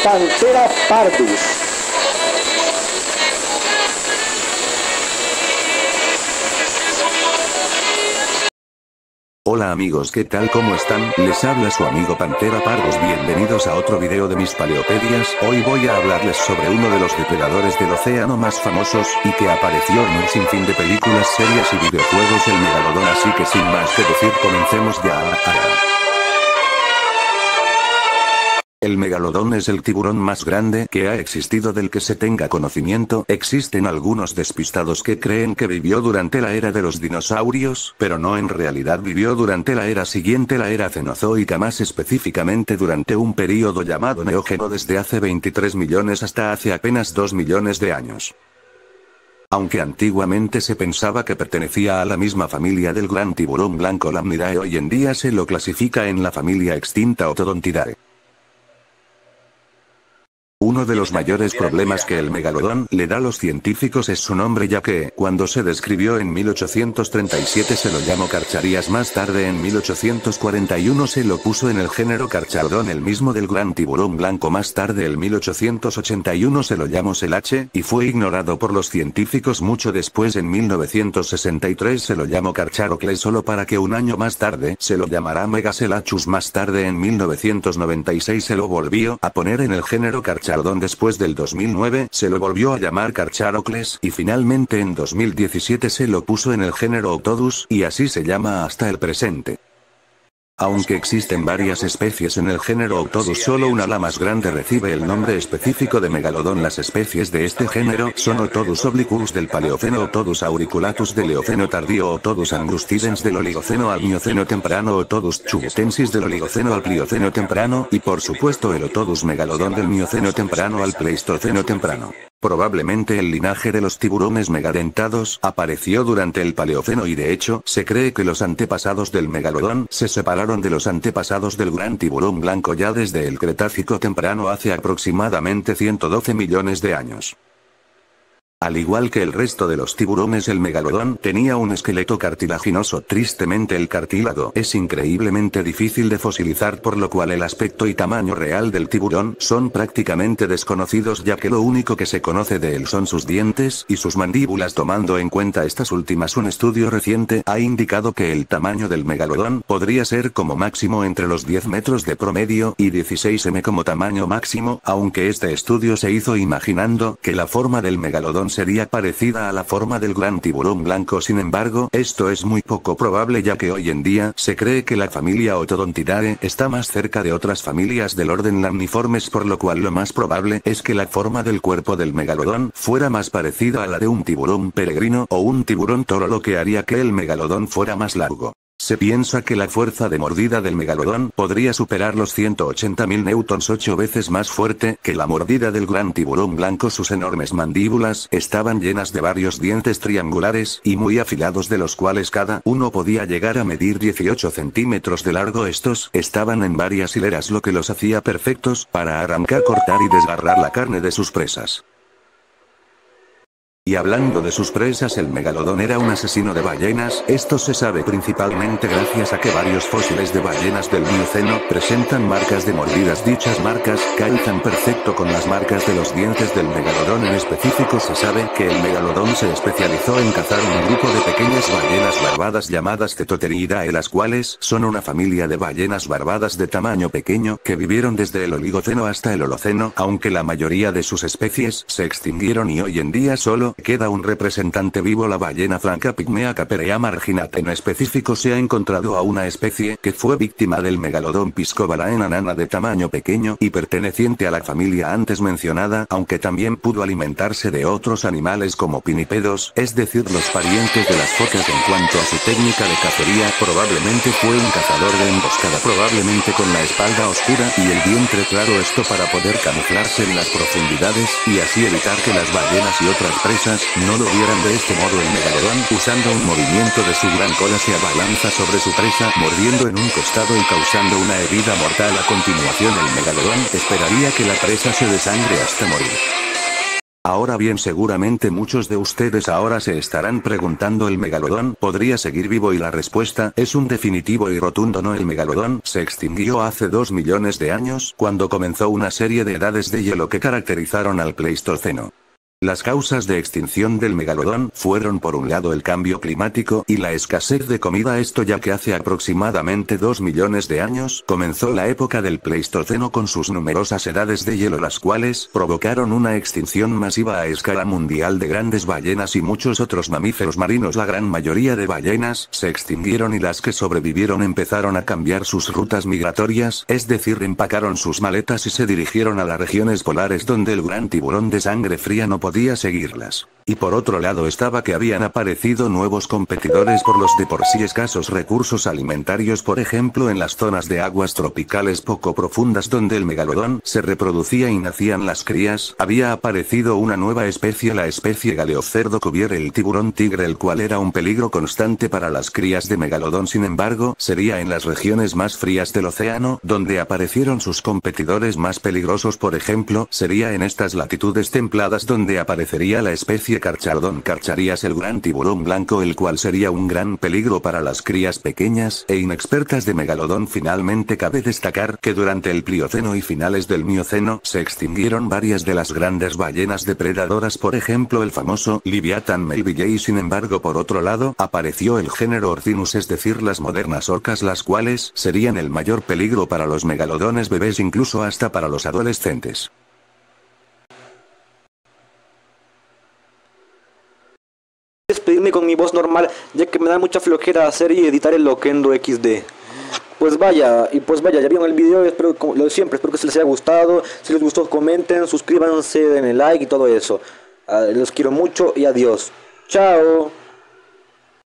Pantera pardus. Hola amigos, ¿qué tal? ¿Cómo están? Les habla su amigo Pantera Pardus, bienvenidos a otro video de mis paleopedias. Hoy voy a hablarles sobre uno de los depredadores del océano más famosos, y que apareció en un sinfín de películas, series y videojuegos, el megalodón. Así que sin más que decir, comencemos ya. El megalodón es el tiburón más grande que ha existido del que se tenga conocimiento. Existen algunos despistados que creen que vivió durante la era de los dinosaurios, pero no, en realidad vivió durante la era siguiente, la era cenozoica, más específicamente durante un período llamado Neógeno, desde hace 23 millones hasta hace apenas 2 millones de años. Aunque antiguamente se pensaba que pertenecía a la misma familia del gran tiburón blanco Lamnidae, hoy en día se lo clasifica en la familia extinta Otodontidae. Uno de los mayores problemas que el megalodón le da a los científicos es su nombre, ya que, cuando se describió en 1837 se lo llamó Carcharias, más tarde en 1841 se lo puso en el género Carcharodon, el mismo del gran tiburón blanco, más tarde en 1881 se lo llamó Selache, y fue ignorado por los científicos mucho después. En 1963 se lo llamó Carcharocles, solo para que un año más tarde se lo llamara Megaselachus. Más tarde en 1996 se lo volvió a poner en el género Carcharodon. Después del 2009 se lo volvió a llamar Carcharocles, y finalmente en 2017 se lo puso en el género Octodus, y así se llama hasta el presente. Aunque existen varias especies en el género Octodus, solo una, la más grande, recibe el nombre específico de megalodón. Las especies de este género son Octodus obliquus del Paleoceno, Octodus auriculatus del Eoceno tardío, Octodus angustidens del Oligoceno al Mioceno temprano, Octodus chubutensis del Oligoceno al Plioceno temprano, y por supuesto el Octodus megalodón del Mioceno temprano al Pleistoceno temprano. Probablemente el linaje de los tiburones megadentados apareció durante el Paleoceno, y de hecho, se cree que los antepasados del megalodón se separaron de los antepasados del gran tiburón blanco ya desde el Cretácico temprano, hace aproximadamente 112 millones de años. Al igual que el resto de los tiburones, el megalodón tenía un esqueleto cartilaginoso. Tristemente, el cartílago es increíblemente difícil de fosilizar, por lo cual el aspecto y tamaño real del tiburón son prácticamente desconocidos, ya que lo único que se conoce de él son sus dientes y sus mandíbulas. Tomando en cuenta estas últimas, un estudio reciente ha indicado que el tamaño del megalodón podría ser como máximo entre los 10 metros de promedio y 16 m como tamaño máximo, aunque este estudio se hizo imaginando que la forma del megalodón sería parecida a la forma del gran tiburón blanco. Sin embargo, esto es muy poco probable, ya que hoy en día se cree que la familia Otodontidae está más cerca de otras familias del orden Lamniformes, por lo cual lo más probable es que la forma del cuerpo del megalodón fuera más parecida a la de un tiburón peregrino o un tiburón toro, lo que haría que el megalodón fuera más largo. Se piensa que la fuerza de mordida del megalodón podría superar los 180.000 newtons, 8 veces más fuerte que la mordida del gran tiburón blanco. Sus enormes mandíbulas estaban llenas de varios dientes triangulares y muy afilados, de los cuales cada uno podía llegar a medir 18 centímetros de largo. Estos estaban en varias hileras, lo que los hacía perfectos para arrancar, cortar y desgarrar la carne de sus presas. Y hablando de sus presas, el megalodón era un asesino de ballenas. Esto se sabe principalmente gracias a que varios fósiles de ballenas del Mioceno presentan marcas de mordidas. Dichas marcas calzan perfecto con las marcas de los dientes del megalodón. En específico, se sabe que el megalodón se especializó en cazar un grupo de pequeñas ballenas barbadas llamadas Cetotheriidae, las cuales son una familia de ballenas barbadas de tamaño pequeño que vivieron desde el Oligoceno hasta el Holoceno, aunque la mayoría de sus especies se extinguieron y hoy en día solo queda un representante vivo, la ballena franca Pygmaea caperea marginata. En específico, se ha encontrado a una especie que fue víctima del megalodón Piscobalaena nana, de tamaño pequeño y perteneciente a la familia antes mencionada, aunque también pudo alimentarse de otros animales como pinípedos, es decir, los parientes de las focas. En cuanto a su técnica de cacería, probablemente fue un cazador de emboscada, probablemente con la espalda oscura y el vientre claro, esto para poder camuflarse en las profundidades y así evitar que las ballenas y otras presas no lo vieran. De este modo, el megalodón, usando un movimiento de su gran cola, se abalanza sobre su presa, mordiendo en un costado y causando una herida mortal. A continuación, el megalodón esperaría que la presa se desangre hasta morir. Ahora bien, seguramente muchos de ustedes ahora se estarán preguntando, ¿el megalodón podría seguir vivo? Y la respuesta es un definitivo y rotundo no. El megalodón se extinguió hace 2 millones de años, cuando comenzó una serie de edades de hielo que caracterizaron al Pleistoceno. Las causas de extinción del megalodón fueron por un lado el cambio climático y la escasez de comida, esto ya que hace aproximadamente 2 millones de años comenzó la época del Pleistoceno con sus numerosas edades de hielo, las cuales provocaron una extinción masiva a escala mundial de grandes ballenas y muchos otros mamíferos marinos. La gran mayoría de ballenas se extinguieron y las que sobrevivieron empezaron a cambiar sus rutas migratorias, es decir, empacaron sus maletas y se dirigieron a las regiones polares donde el gran tiburón de sangre fría no podía seguirlas. Y por otro lado estaba que habían aparecido nuevos competidores por los de por sí escasos recursos alimentarios, por ejemplo en las zonas de aguas tropicales poco profundas donde el megalodón se reproducía y nacían las crías, había aparecido una nueva especie, la especie Galeocerdo cuvier, el tiburón tigre, el cual era un peligro constante para las crías de megalodón. Sin embargo, sería en las regiones más frías del océano donde aparecieron sus competidores más peligrosos, por ejemplo, sería en estas latitudes templadas donde aparecería la especie Carcharodon carcharias, el gran tiburón blanco, el cual sería un gran peligro para las crías pequeñas e inexpertas de megalodón. Finalmente cabe destacar que durante el Plioceno y finales del Mioceno se extinguieron varias de las grandes ballenas depredadoras, por ejemplo el famoso Leviathan Melville, y sin embargo por otro lado apareció el género Orcinus, es decir las modernas orcas, las cuales serían el mayor peligro para los megalodones bebés, incluso hasta para los adolescentes. Despedirme con mi voz normal, ya que me da mucha flojera hacer y editar el Loquendo XD. Pues vaya, ya vieron el video, espero, como lo de siempre, espero que se les haya gustado. Si les gustó, comenten, suscríbanse, denle like y todo eso. Los quiero mucho y adiós. Chao.